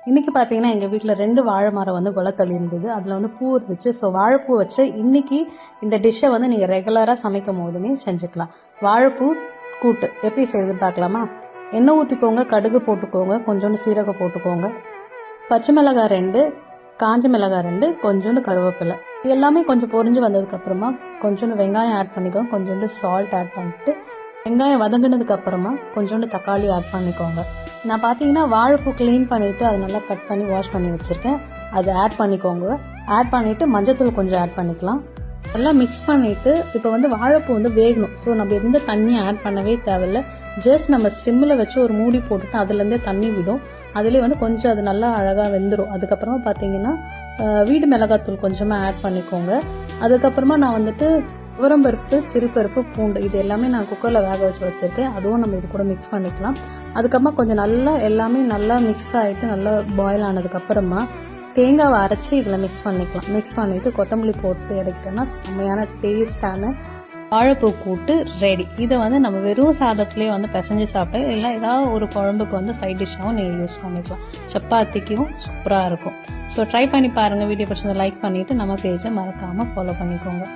இன்றைக்கி பார்த்தீங்கன்னா எங்கள் வீட்டில் 2 வாழை மரம் வந்து குலத்தள்ளி இருந்தது. அதில் வந்து பூ இருந்துச்சு. ஸோ வாழைப்பூ வச்சு இன்றைக்கி இந்த டிஷ்ஷை வந்து நீங்கள் ரெகுலராக சமைக்கும் போதுமே செஞ்சுக்கலாம். வாழைப்பூ கூட்டு எப்படி செய்யுதுன்னு பார்க்கலாமா? எண்ணெய் ஊற்றிக்கோங்க, கடுகு போட்டுக்கோங்க, கொஞ்சோண்டு சீரகம் போட்டுக்கோங்க, பச்சை மிளகாய் 2, காஞ்ச மிளகாய் 2, கொஞ்சோண்டு கருவேப்பிலை. இது எல்லாமே கொஞ்சம் பொரிஞ்சு வந்ததுக்கப்புறமா கொஞ்சோண்டு வெங்காயம் ஆட் பண்ணிக்கோங்க, கொஞ்சோண்டு சால்ட் ஆட் பண்ணிட்டு வெங்காயம் வதங்கினதுக்கு அப்புறமா கொஞ்சோண்டு தக்காளி ஆட் பண்ணிக்கோங்க. நான் பார்த்தீங்கன்னா வாழைப்பூ க்ளீன் பண்ணிவிட்டு அதை நல்லா கட் பண்ணி வாஷ் பண்ணி வச்சுருக்கேன். அதை ஆட் பண்ணிக்கோங்க. ஆட் பண்ணிவிட்டு மஞ்சத்தூள் கொஞ்சம் ஆட் பண்ணிக்கலாம். நல்லா மிக்ஸ் பண்ணிவிட்டு இப்போ வந்து வாழைப்பூ வந்து வேகணும். ஸோ நம்ம எந்த தண்ணியும் ஆட் பண்ணவே தேவையில்லை. ஜஸ்ட் நம்ம சிம்மில் வச்சு ஒரு மூடி போட்டுட்டு அதுலேருந்தே தண்ணி விடும். அதுலேயே வந்து கொஞ்சம் அது நல்லா அழகாக வெந்துடும். அதுக்கப்புறமா பார்த்தீங்கன்னா வீடு மிளகாத்தூள் கொஞ்சமாக ஆட் பண்ணிக்கோங்க. அதுக்கப்புறமா நான் வந்துட்டு உரம்பருப்பு, சிறுபருப்பு, பூண்டு இது எல்லாமே நான் குக்கரில் வேக வச்சு வச்சுருக்கேன். அதுவும் நம்ம இது கூட மிக்ஸ் பண்ணிக்கலாம். அதுக்கப்புறமா கொஞ்சம் நல்லா எல்லாமே நல்லா மிக்ஸ் ஆகிட்டு நல்லா பாயில் ஆனதுக்கப்புறமா தேங்காவை அரைச்சி இதில் மிக்ஸ் பண்ணிக்கலாம். மிக்ஸ் பண்ணிவிட்டு கொத்தமல்லி போட்டு இறக்கிட்டோன்னா செம்மையான டேஸ்டான வாழைப்பூ கூட்டு ரெடி. இதை வந்து நம்ம வெறும் சாதத்துலேயே வந்து பிசைஞ்சு சாப்பிட்டு இல்லை ஏதாவது ஒரு குழம்புக்கு வந்து சைட் டிஷ்ஷாகவும் நீங்கள் யூஸ் பண்ணிக்கலாம். சப்பாத்திக்கும் சூப்பராக இருக்கும். ஸோ ட்ரை பண்ணி பாருங்கள். வீடியோ பிடிச்சதை லைக் பண்ணிவிட்டு நம்ம பேஜை மறக்காமல் ஃபாலோ பண்ணிக்கோங்க.